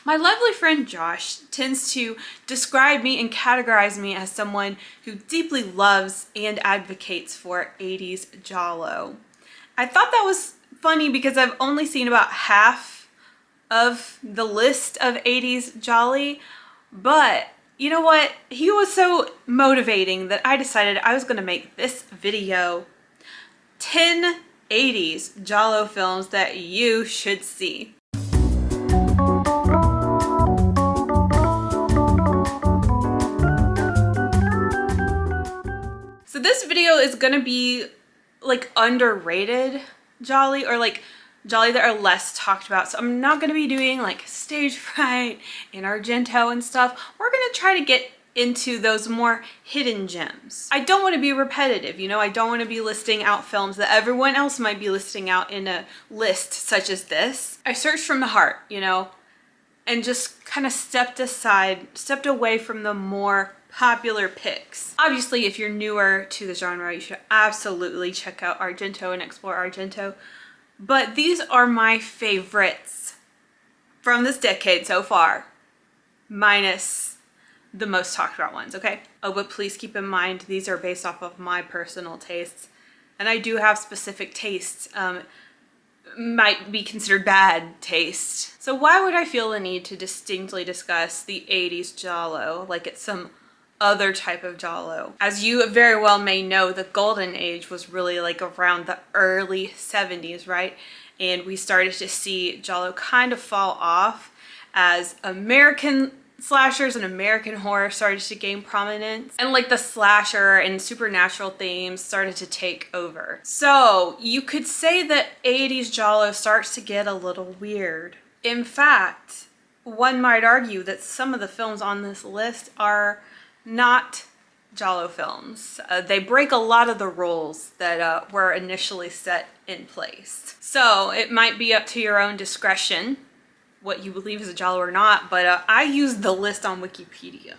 My lovely friend Josh tends to describe me and categorize me as someone who deeply loves and advocates for 80s Giallo. I thought that was funny because I've only seen about half of the list of 80s Jolly, but you know what? He was so motivating that I decided I was going to make this video 10 80s Giallo films that you should see. So this video is gonna be like underrated Jolly, or like Jolly that are less talked about. So I'm not gonna be doing like Stage Fright and Argento and stuff. We're gonna try to get into those more hidden gems. I don't want to be repetitive, you know, I don't want to be listing out films that everyone else might be listing out in a list such as this. I searched from the heart, you know, and just kind of stepped away from the more popular picks. Obviously, if you're newer to the genre, you should absolutely check out Argento and explore Argento. But these are my favorites from this decade so far, minus the most talked about ones, okay? Oh, but please keep in mind, these are based off of my personal tastes. And I do have specific tastes. Might be considered bad taste. So why would I feel the need to distinctly discuss the 80s Giallo like it's some other type of Giallo? As you very well may know, the golden age was really like around the early 70s, right? And we started to see Giallo kind of fall off as American slashers and American horror started to gain prominence, and like the slasher and supernatural themes started to take over. So you could say that 80s Giallo starts to get a little weird. In fact, one might argue that some of the films on this list are not Giallo films. They break a lot of the rules that were initially set in place. So it might be up to your own discretion what you believe is a Giallo or not, but I use the list on Wikipedia,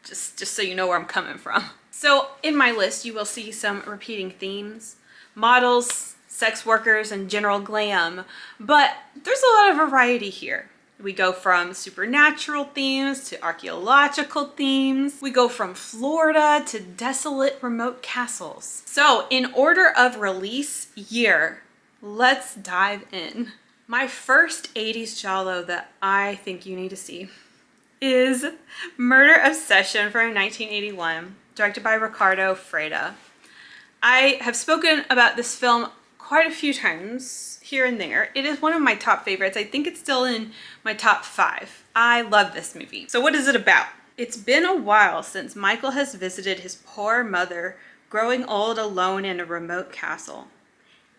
just so you know where I'm coming from. So in my list, you will see some repeating themes: models, sex workers, and general glam, but there's a lot of variety here. We go from supernatural themes to archaeological themes. We go from Florida to desolate remote castles. So in order of release year, let's dive in. My first 80s Giallo that I think you need to see is Murder Obsession from 1981, directed by Riccardo Freda. I have spoken about this film quite a few times here and there. It is one of my top favorites. I think it's still in my top 5. I love this movie. So what is it about? It's been a while since Michael has visited his poor mother, growing old alone in a remote castle.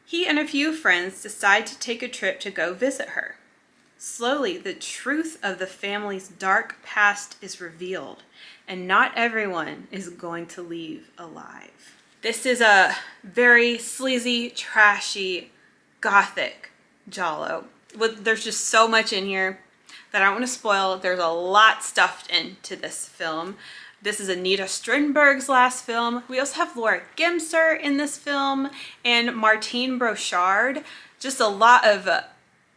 He and a few friends decide to take a trip to go visit her. Slowly, the truth of the family's dark past is revealed, and not everyone is going to leave alive. This is a very sleazy, trashy, gothic Giallo. There's just so much in here that I don't want to spoil. There's a lot stuffed into this film. This is Anita Strindberg's last film. We also have Laura Gemser in this film and Martine Brochard. Just a lot of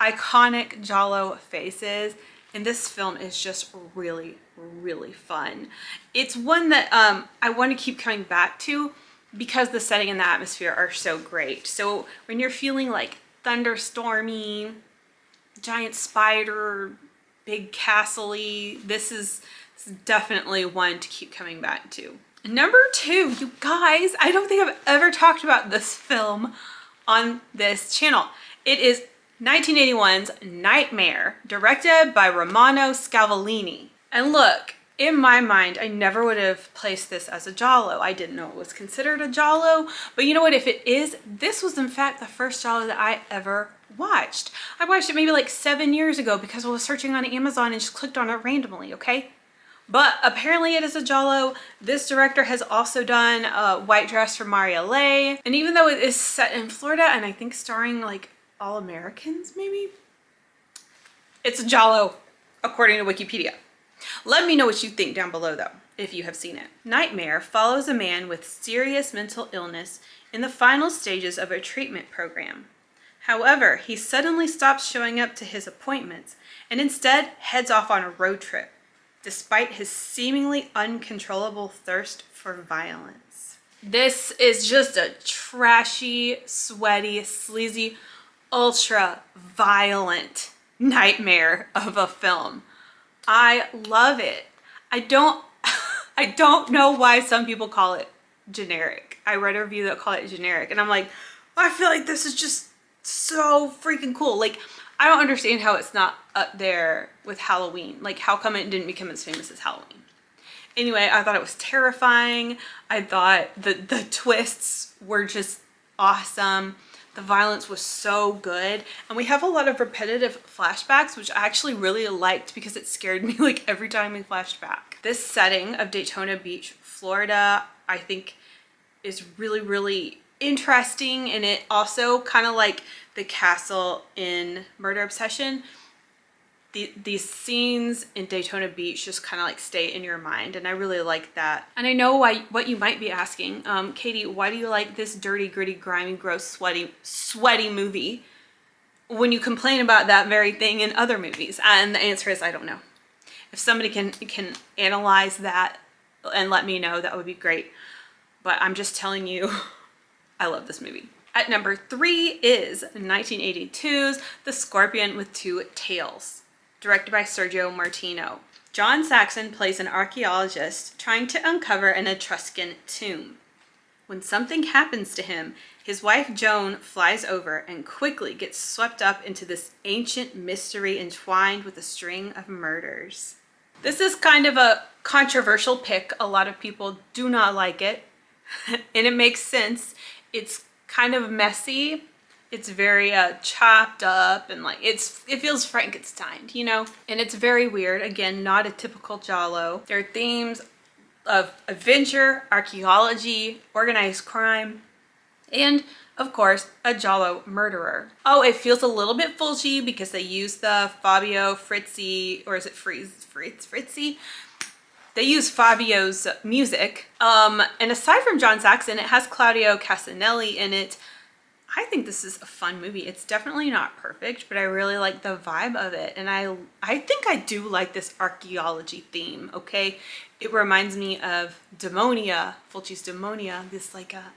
iconic Giallo faces. And this film is just really, really fun. It's one that I want to keep coming back to because the setting and the atmosphere are so great. So when you're feeling like thunderstormy, giant spider, big castle-y, this is definitely one to keep coming back to. Number 2, you guys, I don't think I've ever talked about this film on this channel. It is 1981's Nightmare, directed by Romano Scavolini. And look, in my mind, I never would have placed this as a Giallo. I didn't know it was considered a Giallo, but you know what, if it is, this was in fact the first Giallo that I ever watched. I watched it maybe like 7 years ago because I was searching on Amazon and just clicked on it randomly, okay? But apparently it is a Giallo. This director has also done White Dress for Maria Leigh. And even though it is set in Florida and I think starring like all Americans maybe, it's a Giallo according to Wikipedia. Let me know what you think down below though, if you have seen it. Nightmare follows a man with serious mental illness in the final stages of a treatment program. However, he suddenly stops showing up to his appointments and instead heads off on a road trip, despite his seemingly uncontrollable thirst for violence. This is just a trashy, sweaty, sleazy, ultra violent nightmare of a film. I love it. I don't know why some people call it generic. I read a review that called it generic, and I'm like, I feel like this is just so freaking cool. Like, I don't understand how it's not up there with Halloween. Like, how come it didn't become as famous as Halloween? Anyway, I thought it was terrifying. I thought the twists were just awesome. The violence was so good. And we have a lot of repetitive flashbacks, which I actually really liked because it scared me like every time we flashed back. This setting of Daytona Beach, Florida, I think is really, really interesting. And it also kind of like the castle in Murder Obsession. These scenes in Daytona Beach just kind of like stay in your mind, and I really like that. And I know what you might be asking, Katie, why do you like this dirty, gritty, grimy, gross, sweaty movie when you complain about that very thing in other movies? And the answer is, I don't know. If somebody can analyze that and let me know, that would be great. But I'm just telling you, I love this movie. At number 3 is 1982's The Scorpion with Two Tails, directed by Sergio Martino. John Saxon plays an archaeologist trying to uncover an Etruscan tomb. When something happens to him, his wife Joan flies over and quickly gets swept up into this ancient mystery entwined with a string of murders. This is kind of a controversial pick. A lot of people do not like it, and it makes sense. It's kind of messy. It's very chopped up, and like it feels Frankenstein, you know? And it's very weird. Again, not a typical Giallo. There are themes of adventure, archaeology, organized crime, and of course, a Giallo murderer. Oh, it feels a little bit Fulci because they use the Fabio Frizzi, or is it Frizzi? They use Fabio's music. And aside from John Saxon, it has Claudio Casanelli in it. I think this is a fun movie. It's definitely not perfect, but I really like the vibe of it. And I think I do like this archaeology theme, okay? It reminds me of Demonia, Fulci's Demonia, this like a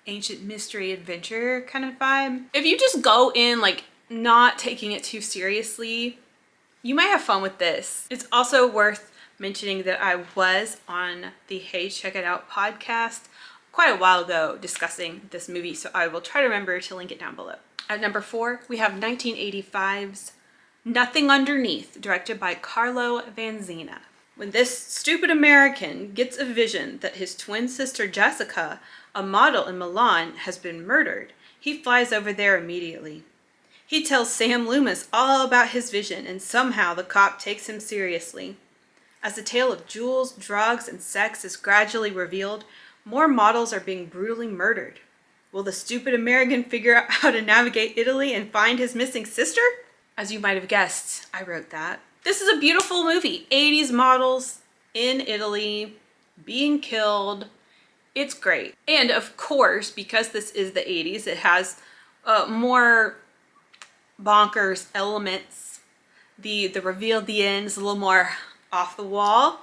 ancient mystery adventure kind of vibe. If you just go in like not taking it too seriously, you might have fun with this. It's also worth mentioning that I was on the Hey Check It Out podcast quite a while ago discussing this movie, so I will try to remember to link it down below. At number 4, we have 1985's Nothing Underneath, directed by Carlo Vanzina. When this stupid American gets a vision that his twin sister Jessica, a model in Milan, has been murdered, he flies over there immediately. He tells Sam Loomis all about his vision, and somehow the cop takes him seriously. As the tale of jewels, drugs, and sex is gradually revealed, more models are being brutally murdered. Will the stupid American figure out how to navigate Italy and find his missing sister? As you might have guessed, I wrote that. This is a beautiful movie. 80s models in Italy being killed. It's great. And of course, because this is the 80s, it has more bonkers elements. The reveal at the end is a little more off the wall.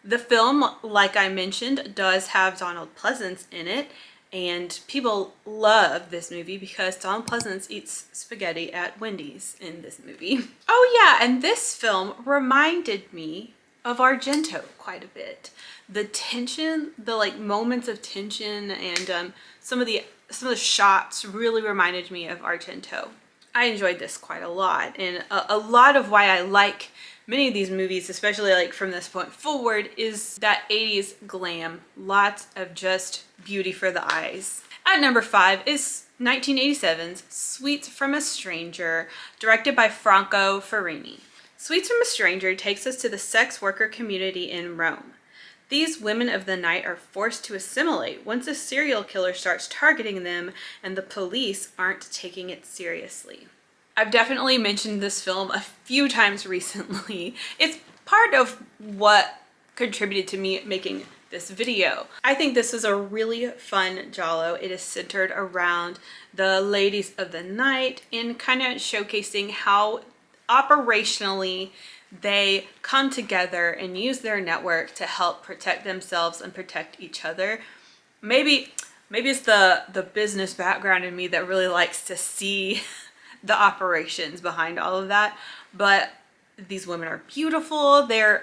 The film, like I mentioned, does have Donald Pleasence in it, and people love this movie because Donald Pleasence eats spaghetti at Wendy's in this movie. Oh yeah, and this film reminded me of Argento quite a bit. The tension, the like moments of tension, and some of the shots really reminded me of Argento. I enjoyed this quite a lot, and a lot of why I like many of these movies, especially like from this point forward, is that 80s glam. Lots of just beauty for the eyes. At number 5 is 1987's Sweets from a Stranger, directed by Franco Ferrini. Sweets from a Stranger takes us to the sex worker community in Rome. These women of the night are forced to assimilate once a serial killer starts targeting them and the police aren't taking it seriously. I've definitely mentioned this film a few times recently. It's part of what contributed to me making this video. I think this is a really fun Giallo. It is centered around the ladies of the night and kind of showcasing how operationally they come together and use their network to help protect themselves and protect each other. Maybe it's the business background in me that really likes to see the operations behind all of that, but these women are beautiful. They're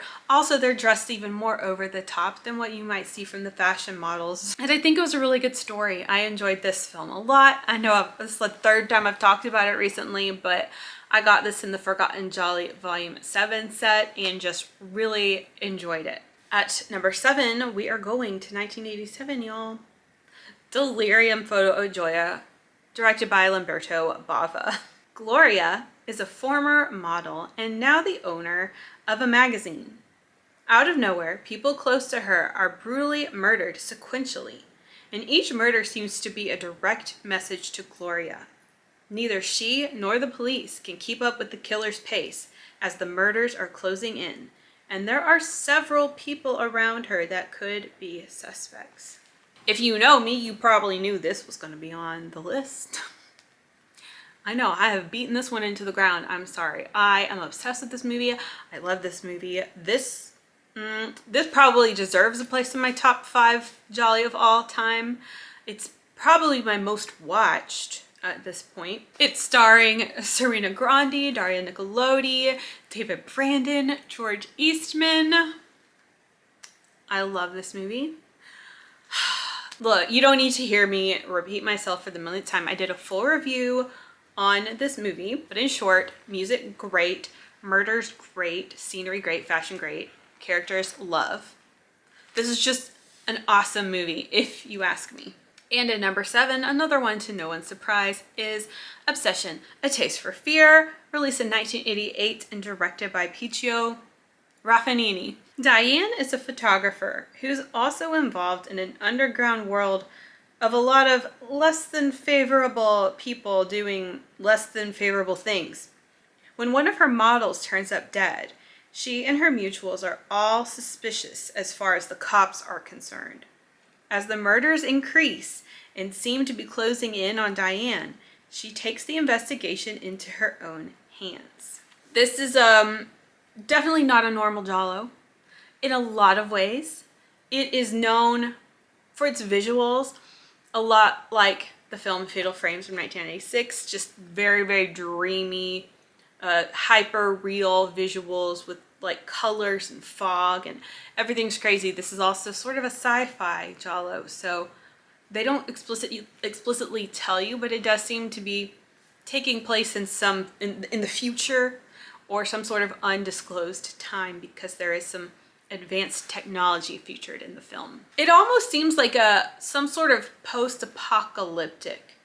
dressed even more over the top than what you might see from the fashion models. And I think it was a really good story. I enjoyed this film a lot. I know this is the third time I've talked about it recently, but I got this in the Forgotten Jolly Volume 7 set and just really enjoyed it. At number 7, we are going to 1987, y'all. Delirium Photo o Gioia, directed by Lamberto Bava. Gloria is a former model and now the owner of a magazine. Out of nowhere, people close to her are brutally murdered sequentially, and each murder seems to be a direct message to Gloria. Neither she nor the police can keep up with the killer's pace as the murders are closing in, and there are several people around her that could be suspects. If you know me, you probably knew this was going to be on the list. I know, I have beaten this one into the ground. I'm sorry. I am obsessed with this movie. I love this movie. This probably deserves a place in my top 5 Jolly of all time. It's probably my most watched at this point. It's starring Serena Grandi, Daria Nicolodi, David Brandon, George Eastman. I love this movie. Look, you don't need to hear me repeat myself for the millionth time. I did a full review on this movie, but in short, music great, murders great, scenery great, fashion great, characters love. This is just an awesome movie, if you ask me. And at number 7, another one to no one's surprise, is Obsession, A Taste for Fear, released in 1988 and directed by Piccio Raffanini. Diane is a photographer who's also involved in an underground world of a lot of less than favorable people doing less than favorable things. When one of her models turns up dead, she and her mutuals are all suspicious as far as the cops are concerned. As the murders increase and seem to be closing in on Diane, she takes the investigation into her own hands. This is definitely not a normal Giallo. In a lot of ways, it is known for its visuals, a lot like the film Fatal Frames from 1996, just very, very dreamy, hyper real visuals with like colors and fog and everything's crazy. This is also sort of a sci-fi Giallo, so they don't explicitly tell you, but it does seem to be taking place in the future or some sort of undisclosed time, because there is some advanced technology featured in the film. It almost seems like some sort of post-apocalyptic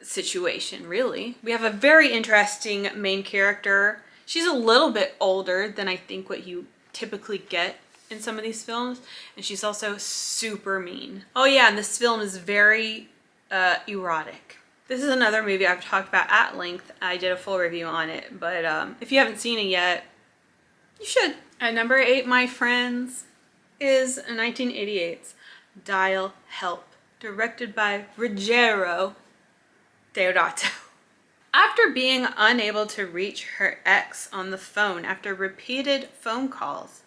situation, really. We have a very interesting main character. She's a little bit older than I think what you typically get in some of these films, and she's also super mean. Oh yeah, and this film is very erotic. This is another movie I've talked about at length. I did a full review on it, but if you haven't seen it yet, you should. At number 8, my friends, is 1988's Dial Help, directed by Ruggero Deodato. After being unable to reach her ex on the phone after repeated phone calls,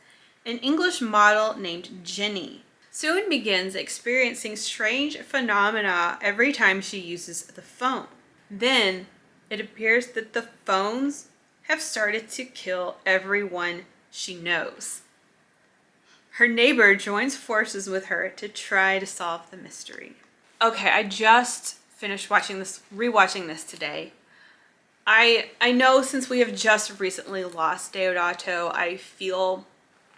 an English model named Jenny soon begins experiencing strange phenomena every time she uses the phone. Then it appears that the phones have started to kill everyone she knows. Her neighbor joins forces with her to try to solve the mystery. Okay, I just finished rewatching this today. I know since we have just recently lost Deodato, I feel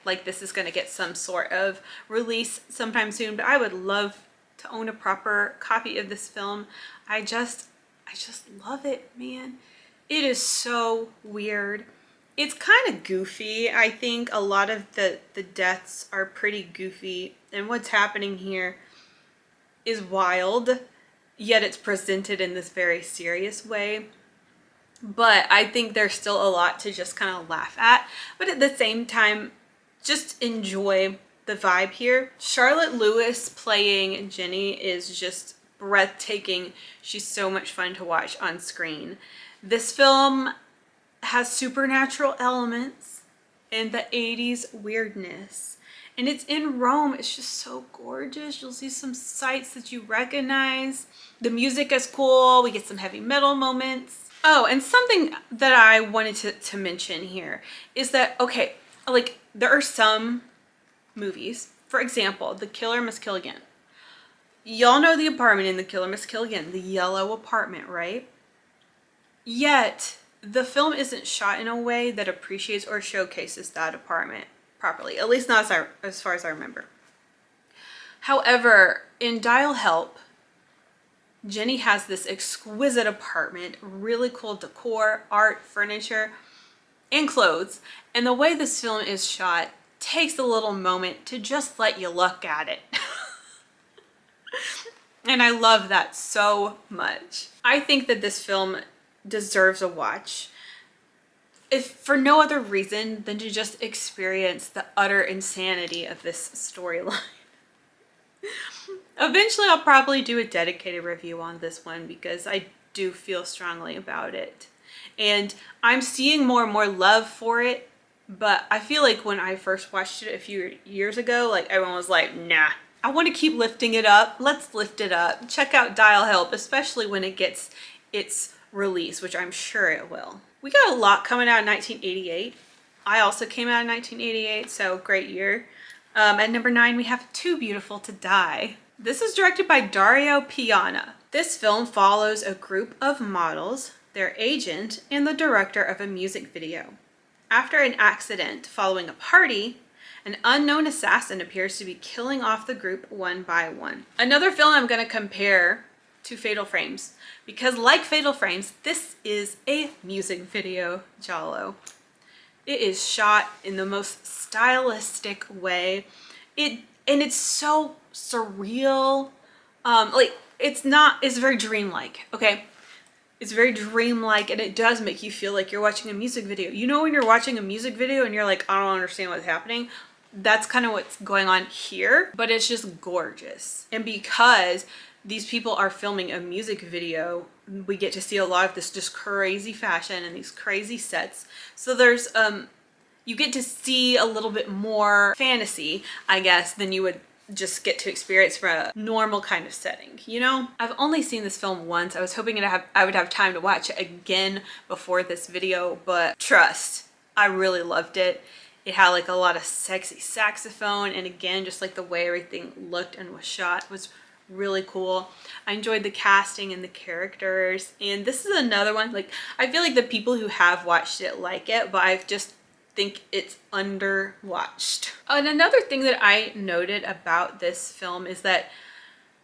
like this is going to get some sort of release sometime soon, but I would love to own a proper copy of this film. I just love it, man. It is so weird. It's kind of goofy. I think a lot of the deaths are pretty goofy, and what's happening here is wild, yet it's presented in this very serious way. But I think there's still a lot to just kind of laugh at, but at the same time, just enjoy the vibe here. Charlotte Lewis playing Jenny is just breathtaking. She's so much fun to watch on screen. This film has supernatural elements and the 80s weirdness. And it's in Rome. It's just so gorgeous. You'll see some sights that you recognize. The music is cool. We get some heavy metal moments. Oh, and something that I wanted to mention here is that, okay, like there are some movies, for example, The Killer Must Kill Again. Y'all know the apartment in The Killer Must Kill Again, the yellow apartment, right? Yet, the film isn't shot in a way that appreciates or showcases that apartment properly, at least not as far as I remember. However, in Dial Help, Jenny has this exquisite apartment, really cool decor, art, furniture, and clothes. And the way this film is shot takes a little moment to just let you look at it. And I love that so much. I think that this film deserves a watch, if for no other reason than to just experience the utter insanity of this storyline. Eventually, I'll probably do a dedicated review on this one because I do feel strongly about it. And I'm seeing more and more love for it, but I feel like when I first watched it a few years ago, like everyone was like, nah. I want to keep lifting it up. Let's lift it up. Check out Dial Help, especially when it gets its release, which I'm sure it will. We got a lot coming out in 1988. I also came out in 1988, so great year. At number 9, we have Too Beautiful to Die. This is directed by Dario Piana. This film follows a group of models, their agent, and the director of a music video. After an accident following a party, an unknown assassin appears to be killing off the group one by one. Another film I'm going to compare to Fatal Frames, because like Fatal Frames, this is a music video giallo. It is shot in the most stylistic way. It's so surreal. It's very dreamlike, okay? It's very dreamlike, and it does make you feel like you're watching a music video. You know when you're watching a music video and you're like, I don't understand what's happening? That's kind of what's going on here, but it's just gorgeous. And because these people are filming a music video, we get to see a lot of this just crazy fashion and these crazy sets. So there's, you get to see a little bit more fantasy, I guess, than you would just get to experience from a normal kind of setting, you know? I've only seen this film once. I was hoping I would have time to watch it again before this video, but trust, I really loved it. It had like a lot of sexy saxophone, and again, just like the way everything looked and was shot was really cool. I enjoyed the casting and the characters, and this is another one, like, I feel like the people who have watched it like it, but I just think it's underwatched. And another thing that I noted about this film is that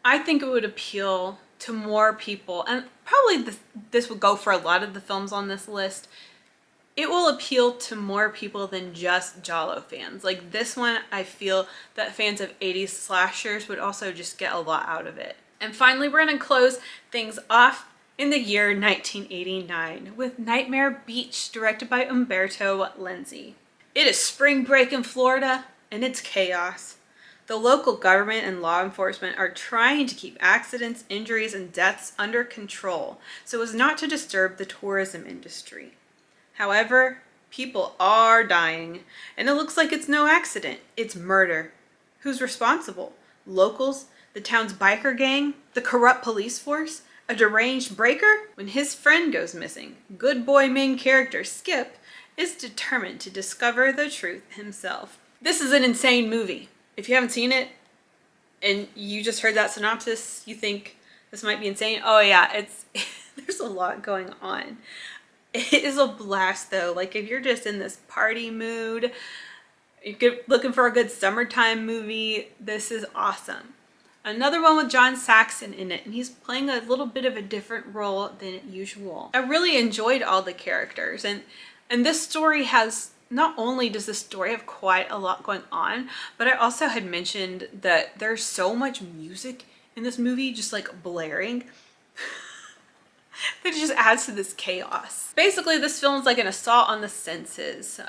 I think it would appeal to more people, and probably this would go for a lot of the films on this list. It will appeal to more people than just Giallo fans. Like this one, I feel that fans of 80s slashers would also just get a lot out of it. And finally, we're gonna close things off in the year 1989 with Nightmare Beach, directed by Umberto Lenzi. It is spring break in Florida, and it's chaos. The local government and law enforcement are trying to keep accidents, injuries, and deaths under control so as not to disturb the tourism industry. However, people are dying, and it looks like it's no accident. It's murder. Who's responsible? Locals? The town's biker gang? The corrupt police force? A deranged breaker? When his friend goes missing, good boy main character Skip is determined to discover the truth himself. This is an insane movie. If you haven't seen it and you just heard that synopsis, you think this might be insane. Oh yeah, it's there's a lot going on. It is a blast though. Like if you're just in this party mood, you're looking for a good summertime movie, this is awesome. Another one with John Saxon in it, and he's playing a little bit of a different role than usual. I really enjoyed all the characters, and this story has, not only does this story have quite a lot going on, but I also had mentioned that there's so much music in this movie just like blaring. It just adds to this chaos. Basically, this film is like an assault on the senses.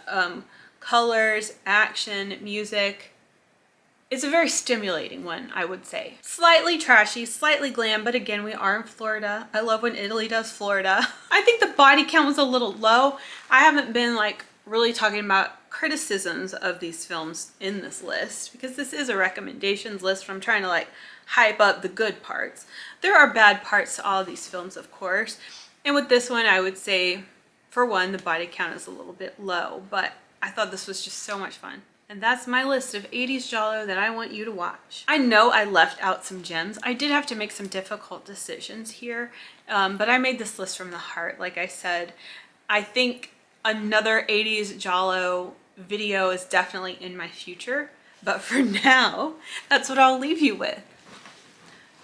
Colors, action, music. It's a very stimulating one, I would say. Slightly trashy, slightly glam, but again, we are in Florida. I love when Italy does Florida. I think the body count was a little low. I haven't been like really talking about criticisms of these films in this list because this is a recommendations list from trying to like hype up the good parts. There are bad parts to all of these films, of course. And with this one, I would say, for one, the body count is a little bit low, but I thought this was just so much fun. And that's my list of 80s Giallo that I want you to watch. I know I left out some gems. I did have to make some difficult decisions here, but I made this list from the heart. Like I said, I think another 80s Giallo video is definitely in my future, but for now, that's what I'll leave you with.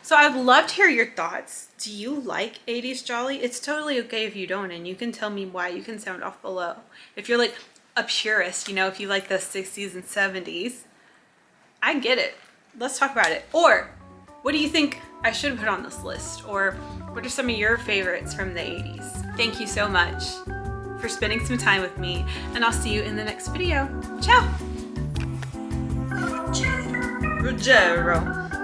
So I'd love to hear your thoughts. Do you like 80s Giallo? It's totally okay if you don't, and you can tell me why. You can sound off below. If you're like a purist, you know, if you like the 60s and 70s, I get it. Let's talk about it. Or what do you think I should put on this list? Or what are some of your favorites from the 80s? Thank you so much for spending some time with me, and I'll see you in the next video. Ciao! Ruggero.